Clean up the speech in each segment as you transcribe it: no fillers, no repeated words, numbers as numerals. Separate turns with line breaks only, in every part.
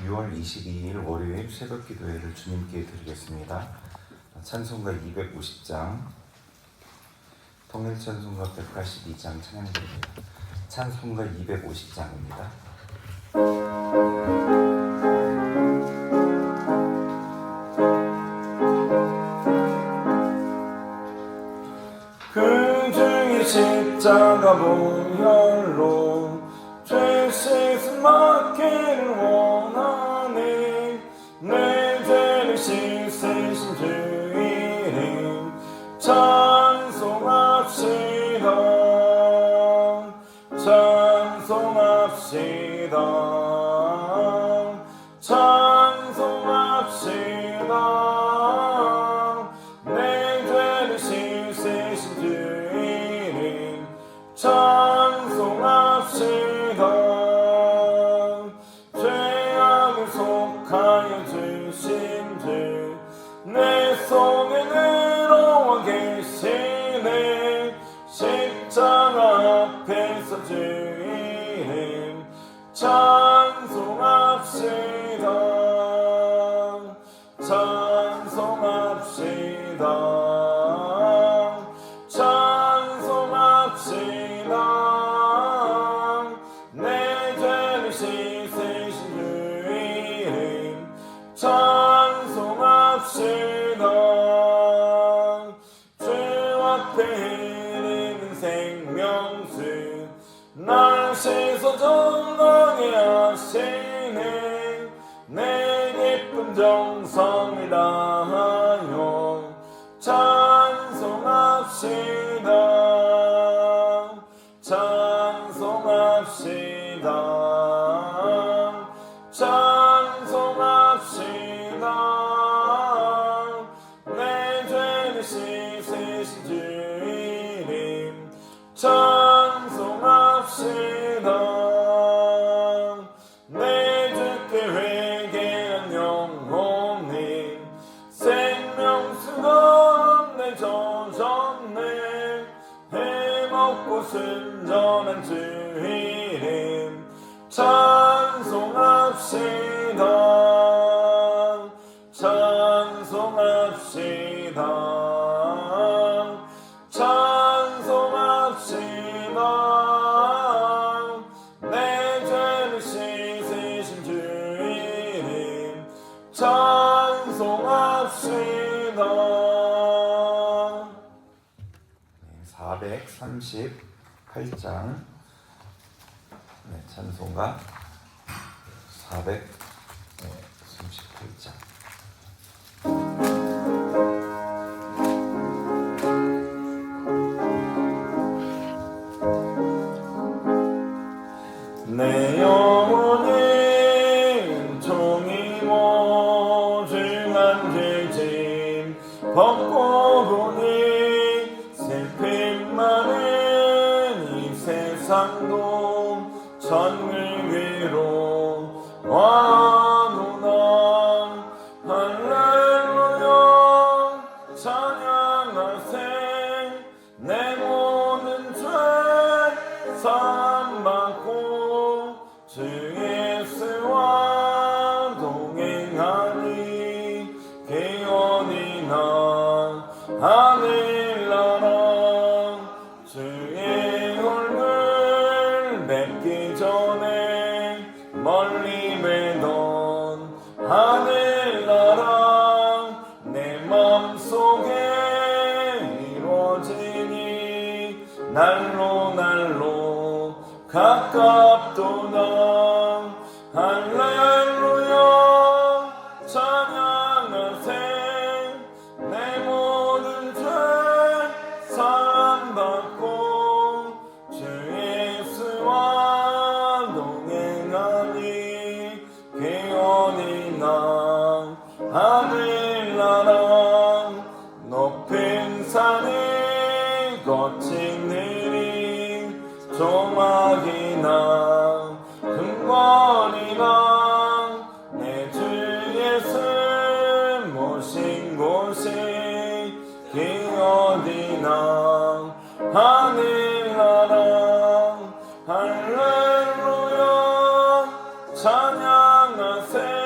6월 22일 월요일 새벽 기도회를 주님께 드리겠습니다. 찬송가 250장, 통일 찬송가 182장 찬양드립니다. 찬송가 250장입니다. 그 중에 십자가 보혈로 죄 씻음 받기를 원하네. 내 죄를 씻으신 주 이름 찬송합시다. 찬송합시다. 찬송합시다. 내 죄를 씻으신 주 이름 찬송합시다. 죄악을 속하여 주신 주 내 속에 들어와 계시네. 십자가 앞에서 주 이름 찬송합시다. 찬송합시다. 찬송합시다. 내 죄를 씻으신 주 이름 찬송합시다. 주 앞에 흐르는 생명수 날 씻어 정당히 하시네. 내 기쁜 정성을 다하여 찬송합시다. 찬송합시다. 찬송합시다. 내 죄를 씻으신 주 이름 찬송합시다. 내 주께 회개한 영혼이 생명수가 내 젖었네. 해먹고 순전한 주 이름 찬송합시다. 찬송합시다. 찬송합시다. 내 죄를 씻으신 주 이름 찬송합시다. 438장 찬송가 438장. 내 영혼이 종이 모중한 죄짐 벗고 보니 슬픔 많은 이 세상도 천국으로 와노나. 할렐루야 찬양하세. 내 모든 죄 사함받고 주 예수와 동행하니 기원이 나 하늘나라. 주의 얼굴 뵙기 전에 멀리 뵈던 하늘나라 내 맘속에 이루어지니 날로 날로 가깝도다. 할렐루야 찬양하세. 내 모든 죄 사함받고 주 예수와 동행하니 기원이 나 하늘나라. 높은 산이 거친 들이 조막이나 금권이나 내 주 예수 모신 곳이 기어디나 하늘나라. 할렐루야 찬양하세.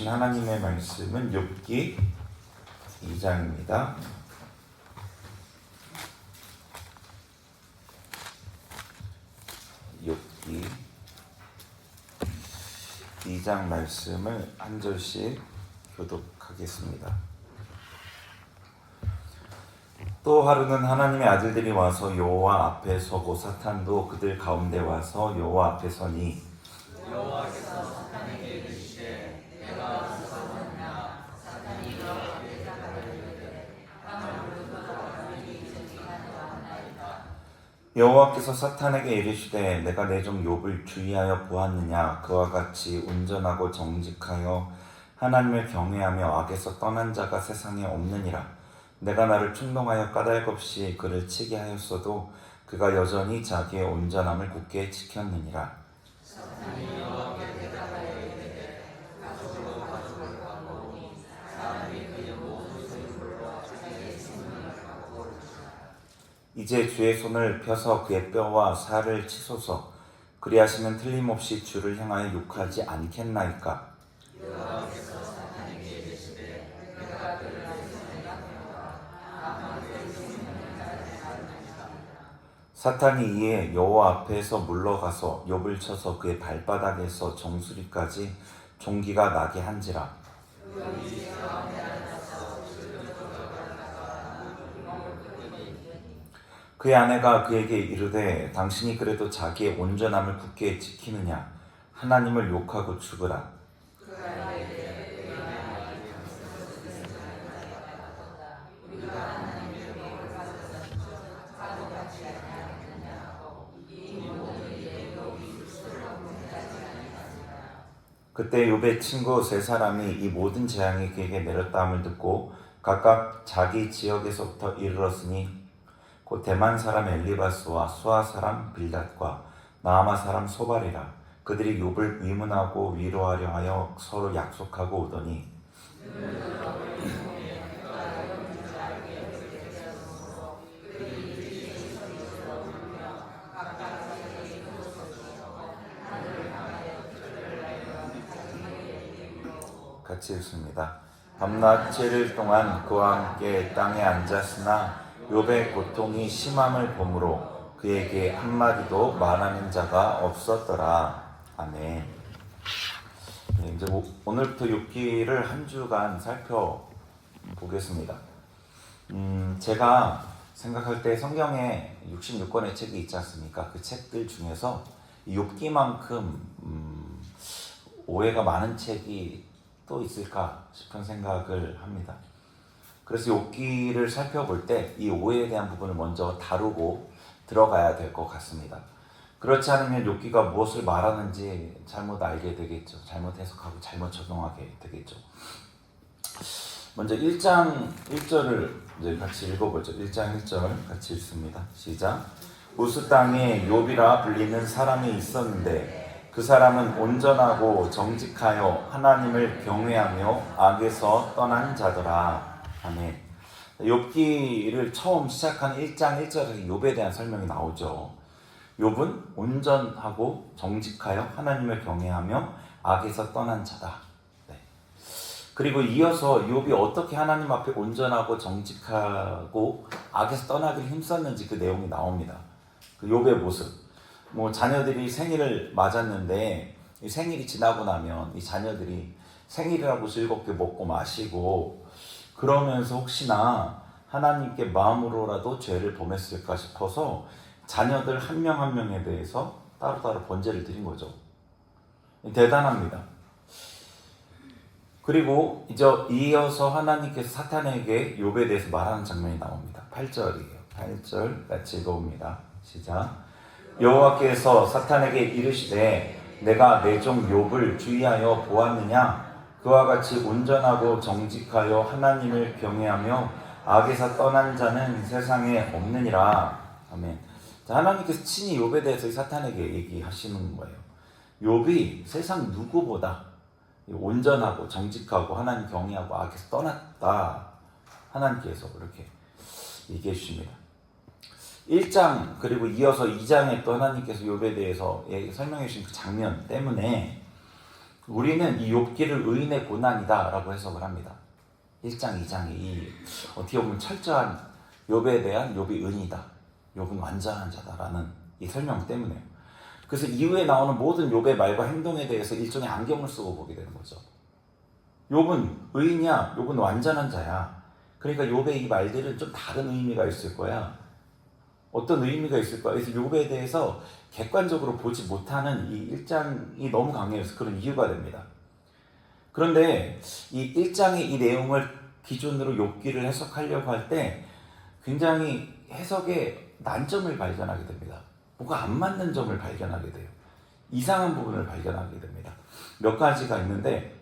주신 하나님의 말씀은 욥기 2장입니다. 욥기 2장 말씀을 한 절씩 교독하겠습니다. 또 하루는 하나님의 아들들이 와서 여호와 앞에 서고 사탄도 그들 가운데 와서 여호와 앞에 서니
여호와께서 사탄에게 이르시되 내가 무서웠느냐 사탄이 너 앞에 다가가려되 아무로도 너를 정직하노라 하나이다.
여호와께서 사탄에게 이르시되 내가 내 종 욥을 주의하여 보았느냐 그와 같이 온전하고 정직하여 하나님을 경외하며 악에서 떠난 자가 세상에 없느니라. 내가 나를 충동하여 까닭없이 그를 치게 하였어도 그가 여전히 자기의 온전함을 굳게 지켰느니라.
사탄이 여호와께 대답하여 이르되 가족으로 가족을 구하오니 사람이 그의 모든 소유물로 자기의 생명을 갖고
이제 주의 손을 펴서 그의 뼈와 살을 치소서. 그리하시면 틀림없이 주를 향하여 욕하지 않겠나이까.
여호와께서 사탄에게 이르시되 내가 그를
사탄이 이에 여호와 앞에서 물러가서 욥을 쳐서 그의 발바닥에서 정수리까지 종기가 나게 한지라. 그의 아내가 그에게 이르되 당신이 그래도 자기의 온전함을 굳게 지키느냐. 하나님을 욕하고 죽으라. 그때 욥의 친구 세 사람이 이 모든 재앙이 그에게 내렸다함을 듣고 각각 자기 지역에서부터 이르렀으니 곧 대만 사람 엘리바스와 수아 사람 빌닷과 나아마 사람 소발이라. 그들이 욥을 위문하고 위로하려 하여 서로 약속하고 오더니 같이 읽습니다. 밤낮 7일 동안 그와 함께 땅에 앉았으나 욥의 고통이 심함을 보므로 그에게 한마디도 말하는 자가 없었더라. 아멘. 네, 이제 오늘부터 욥기를 한 주간 살펴보겠습니다. 제가 생각할 때 성경에 66권의 책이 있지 않습니까? 그 책들 중에서 욥기만큼 오해가 많은 책이 또 있을까 싶은 생각을 합니다. 그래서 욥기를 살펴볼 때 이 오해에 대한 부분을 먼저 다루고 들어가야 될 것 같습니다. 그렇지 않으면 욥기가 무엇을 말하는지 잘못 알게 되겠죠. 잘못 해석하고 잘못 적용하게 되겠죠. 먼저 1장 1절을 이제 같이 읽어보죠. 1장 1절 같이 읽습니다. 시작. 우스 땅에 욥이라 불리는 사람이 있었는데 그 사람은 온전하고 정직하여 하나님을 경외하며 악에서 떠난 자더라. 아멘. 욥기를 처음 시작한 1장 1절에 욥에 대한 설명이 나오죠. 욥은 온전하고 정직하여 하나님을 경외하며 악에서 떠난 자다. 네. 그리고 이어서 욥이 어떻게 하나님 앞에 온전하고 정직하고 악에서 떠나기를 힘썼는지 그 내용이 나옵니다. 그 욥의 모습. 자녀들이 생일을 맞았는데 이 생일이 지나고 나면 이 자녀들이 생일이라고 즐겁게 먹고 마시고 그러면서 혹시나 하나님께 마음으로라도 죄를 범했을까 싶어서 자녀들 한 명 한 명에 대해서 따로따로 번제를 드린 거죠. 대단합니다. 그리고 이어서 하나님께서 사탄에게 욥에 대해서 말하는 장면이 나옵니다. 8절이에요. 8절 같이 읽어봅니다. 시작. 여호와께서 사탄에게 이르시되 내가 내 종 욥을 주의하여 보았느냐 그와 같이 온전하고 정직하여 하나님을 경외하며 악에서 떠난 자는 세상에 없느니라. 아멘. 자, 하나님께서 친히 욥에 대해서 사탄에게 얘기하시는 거예요. 욥이 세상 누구보다 온전하고 정직하고 하나님 경외하고 악에서 떠났다. 하나님께서 그렇게 얘기해 주십니다. 1장 그리고 이어서 2장에 또 하나님께서 욥에 대해서 설명해 주신 그 장면 때문에 우리는 이 욥기를 의인의 고난이다라고 해석을 합니다. 1장, 2장이 이 어떻게 보면 철저한 욥에 대한 욥이 의인이다. 욥은 완전한 자다라는 이 설명 때문에요. 그래서 이후에 나오는 모든 욥의 말과 행동에 대해서 일종의 안경을 쓰고 보게 되는 거죠. 욥은 의인이야. 욥은 완전한 자야. 그러니까 욥의 이 말들은 좀 다른 의미가 있을 거야. 어떤 의미가 있을 거야. 그래서 욥에 대해서 객관적으로 보지 못하는 이 1장이 너무 강해서 그런 이유가 됩니다. 그런데 이 1장의 이 내용을 기준으로 욥기를 해석하려고 할 때 굉장히 해석에 난점을 발견하게 됩니다. 뭔가 안 맞는 점을 발견하게 돼요. 이상한 부분을 발견하게 됩니다. 몇 가지가 있는데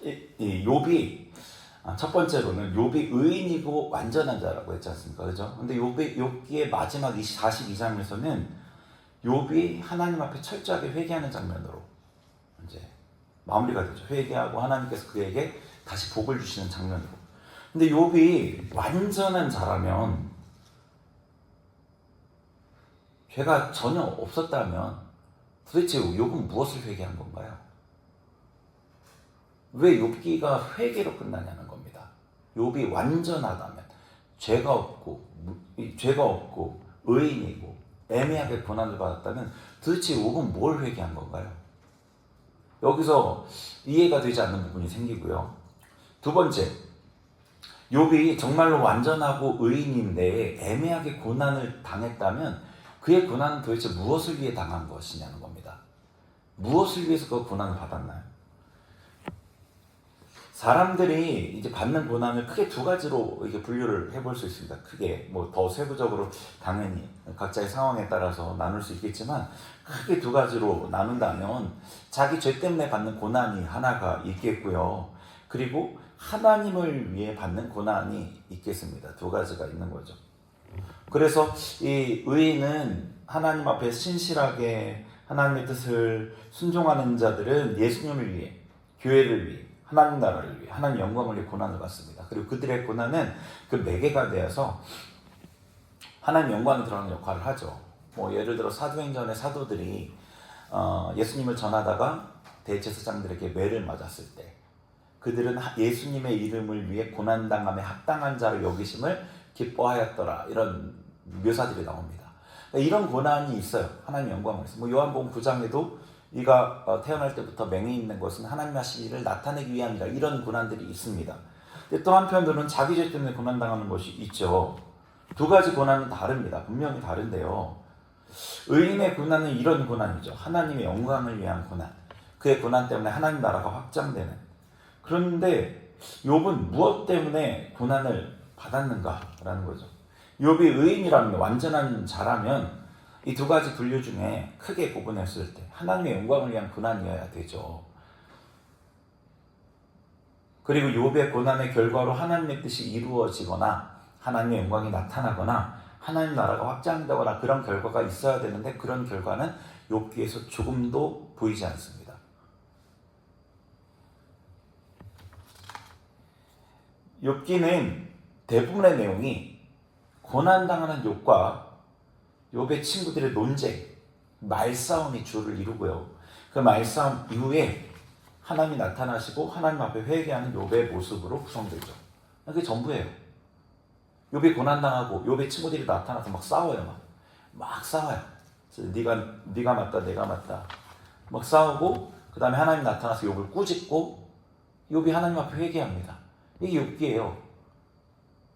이 욥이 첫 번째로는 욥이 의인이고 완전한 자라고 했지 않습니까? 그죠? 근데 욥기의 마지막 42장에서는 욥이 하나님 앞에 철저하게 회개하는 장면으로 이제 마무리가 되죠. 회개하고 하나님께서 그에게 다시 복을 주시는 장면으로. 근데 욥이 완전한 자라면, 죄가 전혀 없었다면 도대체 욥은 무엇을 회개한 건가요? 왜 욥기가 회개로 끝나냐는 겁니다. 욥이 완전하다면, 죄가 없고 의인이고 애매하게 고난을 받았다면 도대체 욥은 뭘 회개한 건가요? 여기서 이해가 되지 않는 부분이 생기고요. 두 번째, 욥이 정말로 완전하고 의인인데 애매하게 고난을 당했다면 그의 고난은 도대체 무엇을 위해 당한 것이냐는 겁니다. 무엇을 위해서 그 고난을 받았나요? 사람들이 이제 받는 고난을 크게 두 가지로 이렇게 분류를 해볼 수 있습니다. 크게 뭐 더 세부적으로 당연히 각자의 상황에 따라서 나눌 수 있겠지만 크게 두 가지로 나눈다면 자기 죄 때문에 받는 고난이 하나가 있겠고요. 그리고 하나님을 위해 받는 고난이 있겠습니다. 두 가지가 있는 거죠. 그래서 이 의인은 하나님 앞에 신실하게 하나님의 뜻을 순종하는 자들은 예수님을 위해, 교회를 위해, 하나님 나라를 위해, 하나님 영광을 위해 고난을 받습니다. 그리고 그들의 고난은 그 매개가 되어서 하나님 영광이 드러나는 역할을 하죠. 뭐 예를 들어 사도행전의 사도들이 예수님을 전하다가 대제사장들에게 매를 맞았을 때 그들은 예수님의 이름을 위해 고난당함에 합당한 자를 여기심을 기뻐하였더라. 이런 묘사들이 나옵니다. 그러니까 이런 고난이 있어요. 하나님 영광을 위해서. 뭐 요한복음 9장에도 네가 태어날 때부터 맹에 있는 것은 하나님 하신 일을 나타내기 위함이라. 이런 고난들이 있습니다. 근데 또 한편으로는 자기 죄 때문에 고난당하는 것이 있죠. 두 가지 고난은 다릅니다. 분명히 다른데요. 의인의 고난은 이런 고난이죠. 하나님의 영광을 위한 고난. 그의 고난 때문에 하나님 나라가 확장되는. 그런데 욥은 무엇 때문에 고난을 받았는가라는 거죠. 욥이 의인이라면, 완전한 자라면 이 두 가지 분류 중에 크게 구분했을 때 하나님의 영광을 위한 고난이어야 되죠. 그리고 욥의 고난의 결과로 하나님의 뜻이 이루어지거나 하나님의 영광이 나타나거나 하나님 나라가 확장되거나 그런 결과가 있어야 되는데 그런 결과는 욥기에서 조금도 보이지 않습니다. 욥기는 대부분의 내용이 고난당하는 욥과 욥의 친구들의 논쟁, 말싸움이 주를 이루고요. 그 말싸움 이후에 하나님이 나타나시고 하나님 앞에 회개하는 욥의 모습으로 구성되죠. 그게 전부예요. 욥이 고난당하고 욥의 친구들이 나타나서 막 싸워요. 막 싸워요. 네가 맞다, 내가 맞다. 막 싸우고 그 다음에 하나님 나타나서 욥을 꾸짖고 욥이 하나님 앞에 회개합니다. 이게 욥기예요.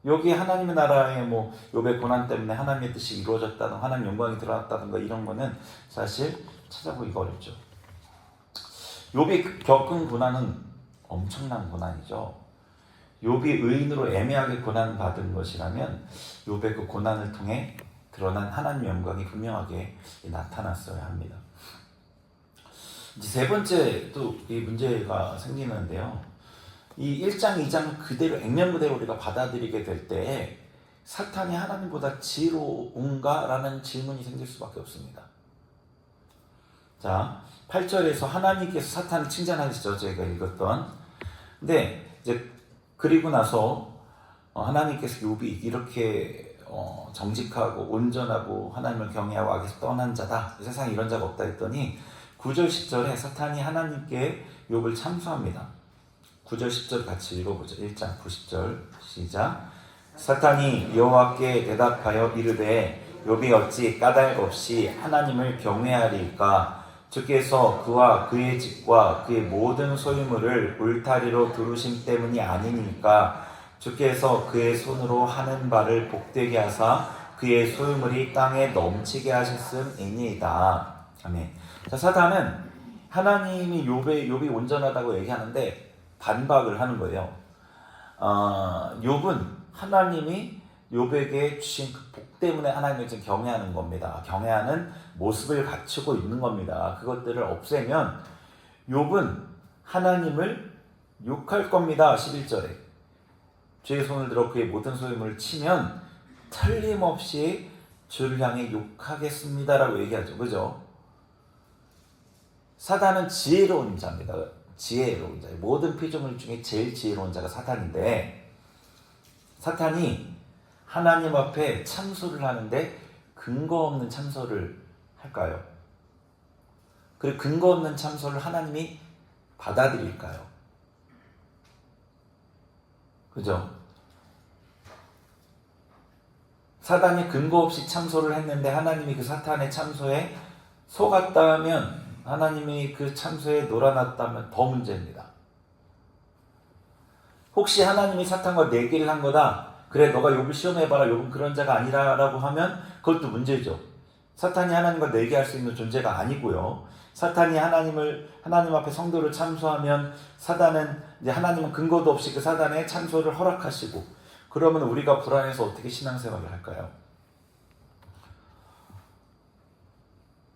여기 하나님의 나라의 뭐 욥의 고난 때문에 하나님의 뜻이 이루어졌다든 하나님 영광이 드러났다든가 이런 거는 사실 찾아보기가 어렵죠. 욥이 겪은 고난은 엄청난 고난이죠. 욥이 의인으로 애매하게 고난받은 것이라면 욥의 그 고난을 통해 드러난 하나님 영광이 분명하게 나타났어야 합니다. 이제 세 번째 또 이 문제가 생기는데요. 이 1장, 2장 그대로 액면 그대로 우리가 받아들이게 될 때 사탄이 하나님보다 지혜로운가? 라는 질문이 생길 수밖에 없습니다. 자, 8절에서 하나님께서 사탄을 칭찬하시죠. 저희가 읽었던. 근데 이제 그리고 나서 하나님께서 욥이 이렇게 정직하고 온전하고 하나님을 경외하고 악에서 떠난 자다. 세상에 이런 자가 없다 했더니 9절 10절에 사탄이 하나님께 욥을 참수합니다. 9절 10절 같이 읽어보죠. 1장 90절 시작. 사탄이 여호와께 대답하여 이르되 욥이 어찌 까닭 없이 하나님을 경외하리까? 주께서 그와 그의 집과 그의 모든 소유물을 울타리로 두르심 때문이 아니니까. 주께서 그의 손으로 하는 바를 복되게 하사 그의 소유물이 땅에 넘치게 하셨음이니이다. 아멘. 자, 사탄은 하나님이 욥이 온전하다고 얘기하는데 반박을 하는 거예요. 욥은 하나님이 욥에게 주신 그 복 때문에 하나님을 지금 경외하는 겁니다. 경외하는 모습을 갖추고 있는 겁니다. 그것들을 없애면 욥은 하나님을 욕할 겁니다. 11절에 주의 손을 들어 그의 모든 소유물을 치면 틀림없이 주를 향해 욕하겠습니다라고 얘기하죠. 그죠? 사단은 지혜로운 자입니다. 지혜로운 자. 모든 피조물 중에 제일 지혜로운 자가 사탄인데, 사탄이 하나님 앞에 참소를 하는데 근거 없는 참소를 할까요? 그리고 근거 없는 참소를 하나님이 받아들일까요? 그죠? 사단이 근거 없이 참소를 했는데 하나님이 그 사탄의 참소에 속았다면, 하나님이 그 참소에 놀아났다면 더 문제입니다. 혹시 하나님이 사탄과 내기를 한 거다, 그래 너가 욥을 시험해봐라, 욥은 그런 자가 아니라 라고 하면 그것도 문제죠. 사탄이 하나님과 내기할 수 있는 존재가 아니고요. 사탄이 하나님 앞에 성도를 참소하면 사단은 이제 하나님은 근거도 없이 그 사단의 참소를 허락하시고, 그러면 우리가 불안해서 어떻게 신앙생활을 할까요?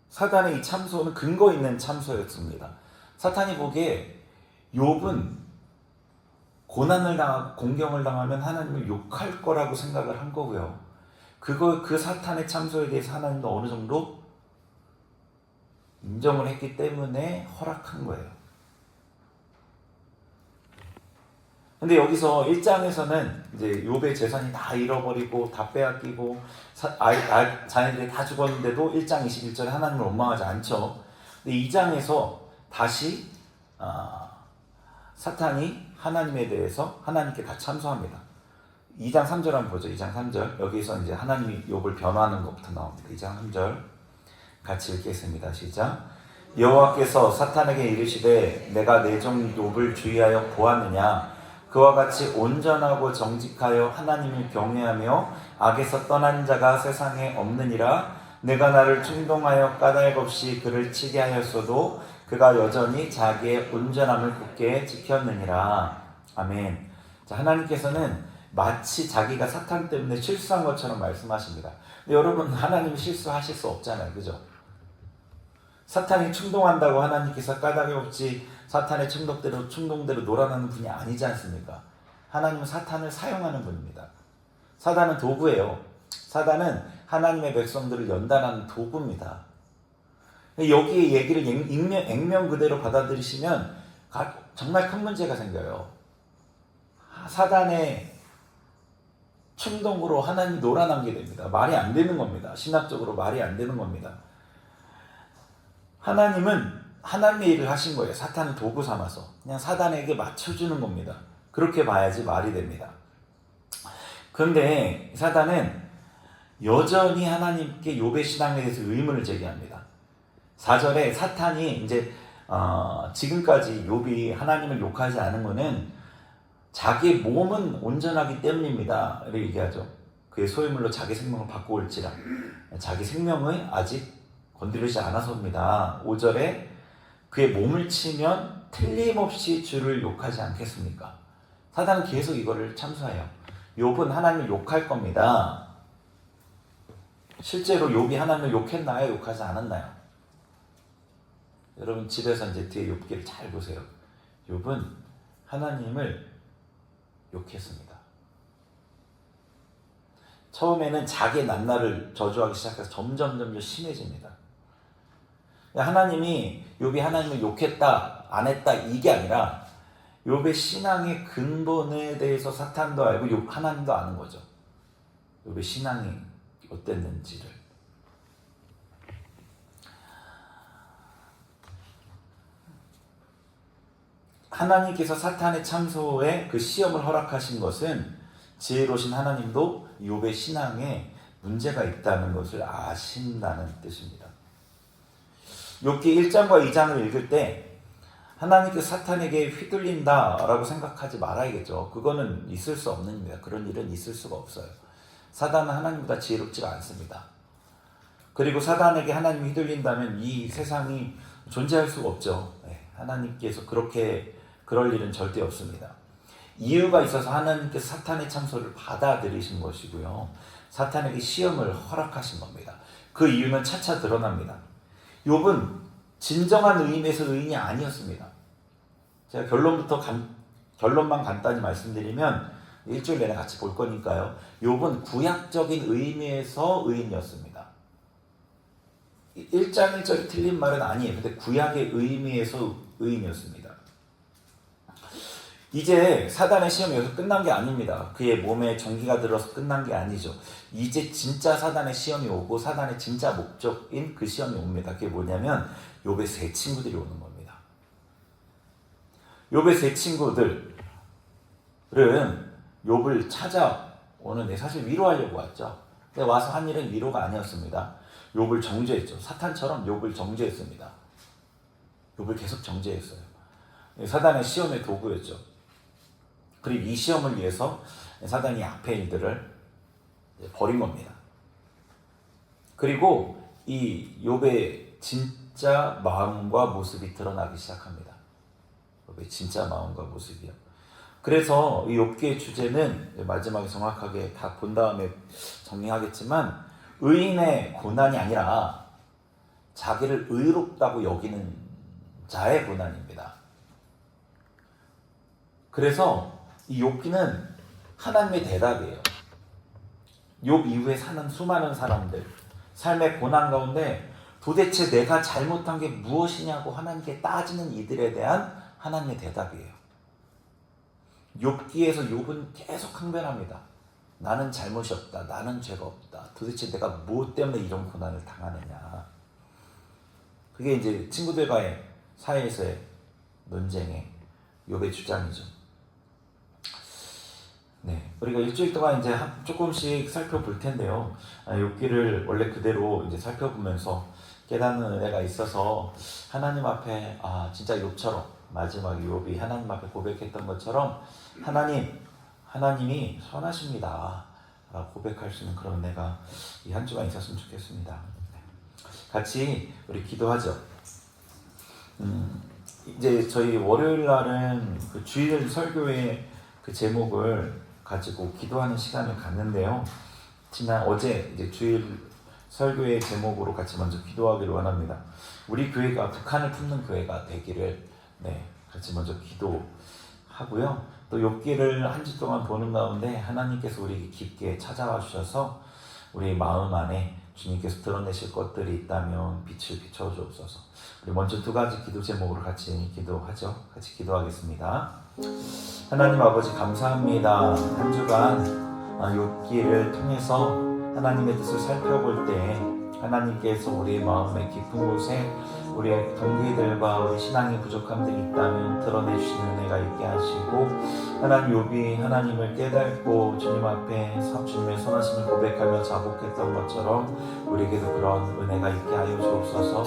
사단의 이 참소는 근거 있는 참소였습니다. 사탄이 보기에 욥은 고난을 당하고 공경을 당하면 하나님을 욕할 거라고 생각을 한 거고요. 그 사탄의 참소에 대해서 하나님도 어느 정도 인정을 했기 때문에 허락한 거예요. 근데 여기서 1장에서는 이제 욥의 재산이 다 잃어버리고 다 빼앗기고 자녀들이 다 죽었는데도 1장 21절에 하나님을 원망하지 않죠. 근데 2장에서 다시 사탄이 하나님에 대해서 하나님께 다 참소합니다. 2장 3절 한번 보죠. 2장 3절. 여기서 이제 하나님이 욥을 변호하는 것부터 나옵니다. 2장 3절 같이 읽겠습니다. 시작. 여호와께서 사탄에게 이르시되 내가 내 종 욥을 주의하여 보았느냐? 그와 같이 온전하고 정직하여 하나님을 경외하며 악에서 떠난 자가 세상에 없느니라. 내가 나를 충동하여 까닭 없이 그를 치게 하였어도 그가 여전히 자기의 온전함을 굳게 지켰느니라. 아멘. 자, 하나님께서는 마치 자기가 사탄 때문에 실수한 것처럼 말씀하십니다. 근데 여러분, 하나님 실수하실 수 없잖아요. 그죠? 사탄이 충동한다고 하나님께서 까닭이 없이 사탄의 충동대로 놀아나는 분이 아니지 않습니까? 하나님은 사탄을 사용하는 분입니다. 사단은 도구예요. 사단은 하나님의 백성들을 연단하는 도구입니다. 여기에 얘기를 액면 그대로 받아들이시면 정말 큰 문제가 생겨요. 사단의 충동으로 하나님이 놀아나게 됩니다. 말이 안 되는 겁니다. 신학적으로 말이 안 되는 겁니다. 하나님은 하나님의 일을 하신 거예요. 사탄을 도구 삼아서 그냥 사단에게 맞춰주는 겁니다. 그렇게 봐야지 말이 됩니다. 그런데 사단은 여전히 하나님께 욥의 신앙에 대해서 의문을 제기합니다. 4절에 사탄이 이제 지금까지 욥이 하나님을 욕하지 않은 것은 자기의 몸은 온전하기 때문입니다. 이렇게 얘기하죠. 그의 소유물로 자기 생명을 바꿔올지라. 자기 생명을 아직 건드리지 않아서입니다. 5절에 그의 몸을 치면 틀림없이 주를 욕하지 않겠습니까? 사단은 계속 이거를 참소해요. 욥은 하나님을 욕할 겁니다. 실제로 욥이 하나님을 욕했나요? 욕하지 않았나요? 여러분 집에서 이제 뒤에 욥기를 잘 보세요. 욥은 하나님을 욕했습니다. 처음에는 자기의 낱날을 저주하기 시작해서 점점 심해집니다. 하나님이 욥이 하나님을 욕했다, 안 했다 이게 아니라 욥의 신앙의 근본에 대해서 사탄도 알고 하나님도 아는 거죠. 욥의 신앙이 어땠는지를. 하나님께서 사탄의 참소에 그 시험을 허락하신 것은 지혜로우신 하나님도 욥의 신앙에 문제가 있다는 것을 아신다는 뜻입니다. 욥기 1장과 2장을 읽을 때 하나님께서 사탄에게 휘둘린다라고 생각하지 말아야겠죠. 그거는 있을 수 없는 일입니다. 그런 일은 있을 수가 없어요. 사단은 하나님보다 지혜롭지가 않습니다. 그리고 사단에게 하나님이 휘둘린다면 이 세상이 존재할 수가 없죠. 하나님께서 그럴 일은 절대 없습니다. 이유가 있어서 하나님께서 사탄의 참소를 받아들이신 것이고요. 사탄에게 시험을 허락하신 겁니다. 그 이유는 차차 드러납니다. 욥은 진정한 의미에서 의인이 아니었습니다. 제가 결론만 간단히 말씀드리면 일주일 내내 같이 볼 거니까요. 욥은 구약적인 의미에서 의인이었습니다. 1장 1절이 틀린 말은 아니에요. 근데 구약의 의미에서 의인이었습니다. 이제 사단의 시험이 여기서 끝난 게 아닙니다. 그의 몸에 전기가 들어서 끝난 게 아니죠. 이제 진짜 사단의 시험이 오고 사단의 진짜 목적인 그 시험이 옵니다. 그게 뭐냐면 욥의 세 친구들이 오는 겁니다. 욥의 세 친구들은 욥을 찾아오는데 사실 위로하려고 왔죠. 근데 와서 한 일은 위로가 아니었습니다. 욥을 정죄했죠. 사탄처럼 욥을 정죄했습니다. 욥을 계속 정죄했어요. 사단의 시험의 도구였죠. 그리고 이 시험을 위해서 사단이 악한 일들을 버린 겁니다. 그리고 이 욥의 진짜 마음과 모습이 드러나기 시작합니다. 욥의 진짜 마음과 모습이요. 그래서 이 욥기의 주제는 마지막에 정확하게 다 본 다음에 정리하겠지만 의인의 고난이 아니라 자기를 의롭다고 여기는 자의 고난입니다. 그래서 이 욥기는 하나님의 대답이에요. 욥 이후에 사는 수많은 사람들, 삶의 고난 가운데 도대체 내가 잘못한 게 무엇이냐고 하나님께 따지는 이들에 대한 하나님의 대답이에요. 욥기에서 욥은 계속 항변합니다. 나는 잘못이 없다. 나는 죄가 없다. 도대체 내가 무엇 때문에 이런 고난을 당하느냐. 그게 이제 친구들과의 사이에서의 논쟁의 욥의 주장이죠. 네, 우리가 일주일 동안 이제 조금씩 살펴볼 텐데요. 욥기를 원래 그대로 이제 살펴보면서 깨닫는 은혜가 있어서 하나님 앞에 진짜 욥처럼 마지막에 욥이 하나님 앞에 고백했던 것처럼 하나님이 선하십니다 라고 고백할 수 있는 그런 은혜가 이 한 주간 있었으면 좋겠습니다. 네. 같이 우리 기도하죠. 이제 저희 월요일 날은 그 주일 설교의 그 제목을 가지고 기도하는 시간을 갖는데요. 어제 이제 주일 설교의 제목으로 같이 먼저 기도하기를 원합니다. 우리 교회가 북한을 품는 교회가 되기를 같이 먼저 기도하고요. 또 욥기를 한 주 동안 보는 가운데 하나님께서 우리 깊게 찾아와 주셔서 우리 마음 안에 주님께서 드러내실 것들이 있다면 빛을 비춰주옵소서. 우리 먼저 두 가지 기도 제목으로 같이 기도하죠. 같이 기도하겠습니다. 하나님 아버지 감사합니다. 한 주간 욥기를 통해서 하나님의 뜻을 살펴볼 때 하나님께서 우리의 마음의 깊은 곳에 우리의 동기들과 우리 신앙의 부족함들이 있다면 드러내주시는 은혜가 있게 하시고 하나님 욥이 하나님을 깨닫고 주님 앞에 주님의 선하심을 고백하며 자복했던 것처럼 우리에게도 그런 은혜가 있게 하여 주옵소서.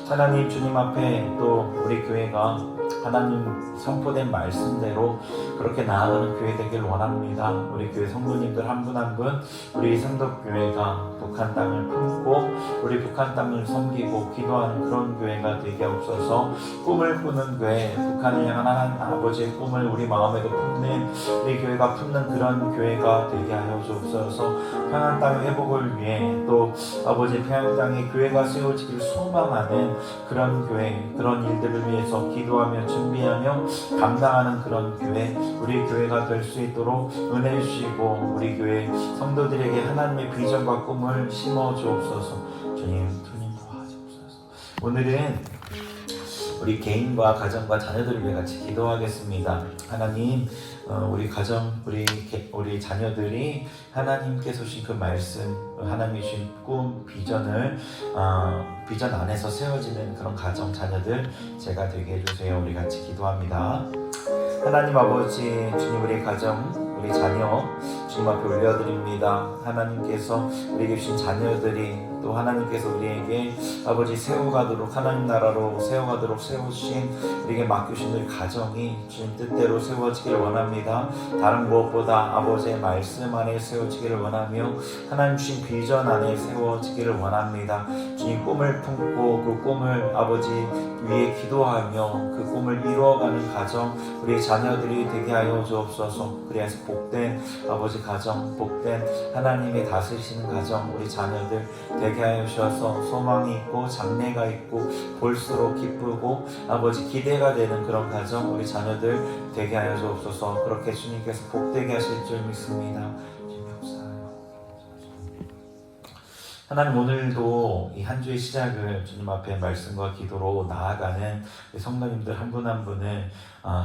하나님 주님 앞에 또 우리 교회가 하나님 선포된 말씀대로 그렇게 나아가는 교회 되길 원합니다. 우리 교회 성도님들 한 분 한 분 우리 상덕교회가 북한 땅을 품고 우리 북한 땅을 섬기고 기도하는 그런 교회가 되게 하옵소서. 꿈을 꾸는 교회, 북한을 향한 하나님 아버지의 꿈을 우리 마음에도 품는 우리 교회가 품는 그런 교회가 되게 하여 주옵소서. 평안 땅의 회복을 위해 또 아버지 평안 땅에 교회가 세워지길 소망하는 그런 교회, 그런 일들을 위해서 기도하며 준비하며 감당하는 그런 교회, 우리 교회가 될 수 있도록 은혜 주시고 우리 교회 성도들에게 하나님의 비전과 꿈을 심어 주옵소서. 주님 도와주옵소서. 오늘은 우리 개인과 가정과 자녀들을 위해 같이 기도하겠습니다. 하나님, 우리 가정, 우리 자녀들이 하나님께서 주신 그 말씀, 하나님이 주신 꿈, 비전을 비전 안에서 세워지는 그런 가정, 자녀들 제가 되게 해주세요. 우리 같이 기도합니다. 하나님 아버지, 주님 우리 가정, 우리 자녀 주님 앞에 올려드립니다. 하나님께서 우리에게 주신 자녀들이 또 하나님께서 우리에게 아버지 세워가도록 하나님 나라로 세워가도록 세우신 우리에게 맡겨주신 우리 가정이 주님 뜻대로 세워지기를 원합니다. 다른 무엇보다 아버지의 말씀 안에 세워지기를 원하며 하나님 주신 비전 안에 세워지기를 원합니다. 주님 꿈을 품고 그 꿈을 아버지 위에 기도하며 그 꿈을 이루어가는 가정 우리의 자녀들이 되게 하여 주옵소서. 그래서 복된 아버지 가정, 복된 하나님의 다스리시는 가정 우리 자녀들 되게 하여 주셔서 소망이 있고 장래가 있고 볼수록 기쁘고 아버지 기대가 되는 그런 가정 우리 자녀들 되게 하여 주옵소서. 그렇게 주님께서 복되게 하실 줄 믿습니다. 주님 역사하여 하나님, 오늘도 이 한 주의 시작을 주님 앞에 말씀과 기도로 나아가는 성도님들 한 분 한 분을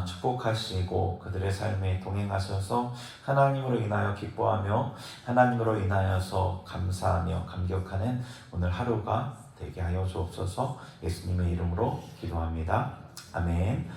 축복하시고 그들의 삶에 동행하셔서 하나님으로 인하여 기뻐하며 하나님으로 인하여서 감사하며 감격하는 오늘 하루가 되게 하여 주옵소서. 예수님의 이름으로 기도합니다. 아멘.